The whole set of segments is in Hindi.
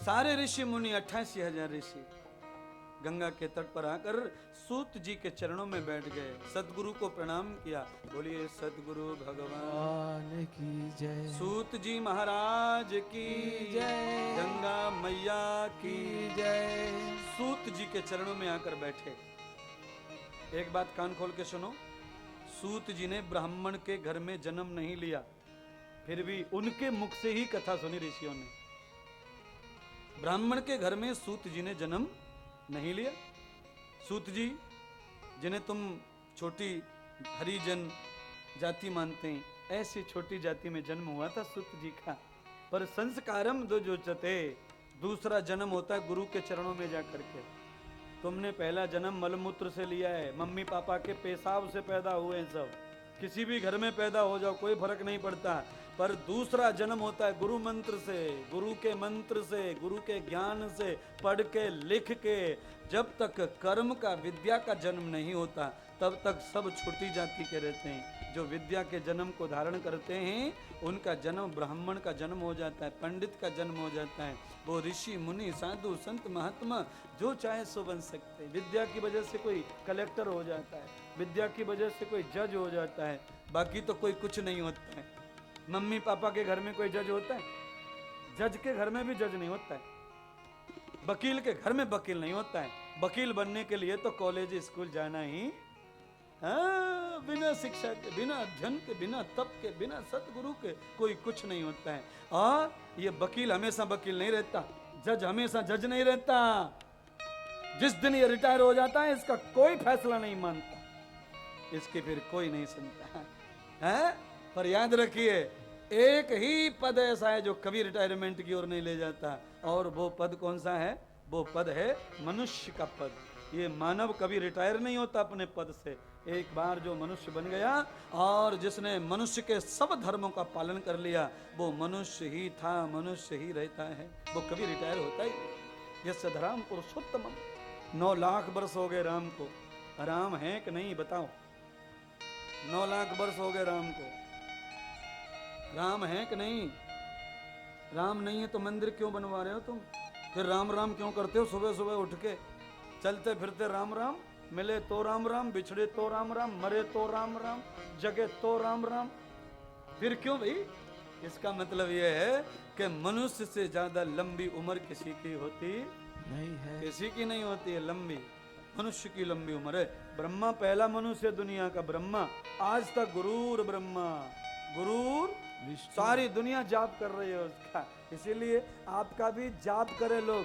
सारे ऋषि मुनि 88,000 ऋषि गंगा के तट पर आकर सूत जी के चरणों में बैठ गए, सतगुरु को प्रणाम किया। बोलिए सतगुरु भगवान की जय। सूत जी महाराज की जय। गंगा मैया की जय। सूत जी के चरणों में आकर बैठे। एक बात कान खोल के सुनो, सूत जी ने ब्राह्मण के घर में जन्म नहीं लिया, फिर भी उनके मुख से ही कथा सुनी ऋषियों ने। ब्राह्मण के घर में सूत जी ने जन्म नहीं लिया। सूत जी जिन्हें तुम छोटी हरिजन जाति मानते हैं, ऐसी छोटी जाति में जन्म हुआ था सूत जी का। पर संस्कारम दो जो चते, दूसरा जन्म होता है गुरु के चरणों में जाकर के। तुमने पहला जन्म मलमूत्र से लिया है, मम्मी पापा के पेशाब से पैदा हुए हैं सब। किसी भी घर में पैदा हो जाओ कोई फर्क नहीं पड़ता, पर दूसरा जन्म होता है गुरु मंत्र से, गुरु के मंत्र से, गुरु के ज्ञान से, पढ़ के लिख के। जब तक कर्म का विद्या का जन्म नहीं होता तब तक सब छोटी जाति के रहते हैं। जो विद्या के जन्म को धारण करते हैं उनका जन्म ब्राह्मण का जन्म हो जाता है, पंडित का जन्म हो जाता है। वो ऋषि मुनि साधु संत महात्मा जो चाहे सो बन सकते हैं। विद्या की वजह से कोई कलेक्टर हो जाता है, विद्या की वजह से कोई जज हो जाता है, बाकी तो कोई कुछ नहीं होता है। मम्मी पापा के घर में कोई जज होता है? जज के घर में भी जज नहीं होता है। वकील के घर में वकील नहीं होता है। वकील बनने के लिए तो कॉलेज स्कूल जाना ही, बिना शिक्षा के, बिना अध्ययन के, बिना तप के, बिना सतगुरु के कोई कुछ नहीं होता है। और ये वकील हमेशा वकील नहीं रहता, जज हमेशा जज नहीं रहता। जिस दिन ये रिटायर हो जाता है इसका कोई फैसला नहीं मानता, इसकी फिर कोई नहीं सुनता है। पर याद रखिए एक ही पद ऐसा है जो कभी रिटायरमेंट की ओर नहीं ले जाता, और वो पद कौन सा है? वो पद है मनुष्य का पद। ये मानव कभी रिटायर नहीं होता अपने पद से। एक बार जो मनुष्य बन गया और जिसने मनुष्य के सब धर्मों का पालन कर लिया, वो मनुष्य ही था, मनुष्य ही रहता है, वो कभी रिटायर होता ही नहीं। यस्य धराम पुरुषोत्तमम। 9 लाख वर्ष हो गए राम को। राम है कि नहीं बताओ? 9 लाख वर्ष हो गए राम को। राम है कि नहीं? राम नहीं है तो मंदिर क्यों बनवा रहे हो तुम? फिर राम राम क्यों करते हो? सुबह सुबह उठ के चलते फिरते राम राम, मिले तो राम राम, बिछड़े तो राम राम, मरे तो राम राम, जगे तो राम राम। फिर क्यों भाई? इसका मतलब यह है कि मनुष्य से ज्यादा लंबी उम्र किसी की होती नहीं है, किसी की नहीं होती है लंबी। मनुष्य की लंबी उम्र है। ब्रह्मा पहला मनुष्य दुनिया का, ब्रह्मा। आज तक गुरूर ब्रह्मा, गुरूर सारी दुनिया जाप कर रही है उसका। इसीलिए आपका भी जाप करे लोग।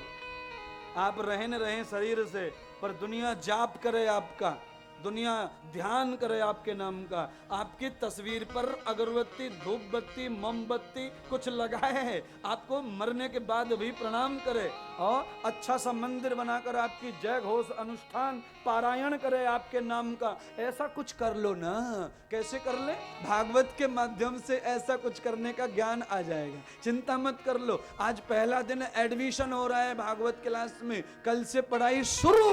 आप रहें न रहें शरीर से, पर दुनिया जाप करे आपका, दुनिया ध्यान करे आपके नाम का। आपकी तस्वीर पर अगरबत्ती, धूप बत्ती, मोमबत्ती कुछ लगाए, आपको मरने के बाद भी प्रणाम करे, और अच्छा सा मंदिर बनाकर आपकी जय घोष अनुष्ठान पारायण करे आपके नाम का। ऐसा कुछ कर लो ना। कैसे कर ले? भागवत के माध्यम से ऐसा कुछ करने का ज्ञान आ जाएगा। चिंता मत कर लो। आज पहला दिन एडमिशन हो रहा है भागवत क्लास में, कल से पढ़ाई शुरू।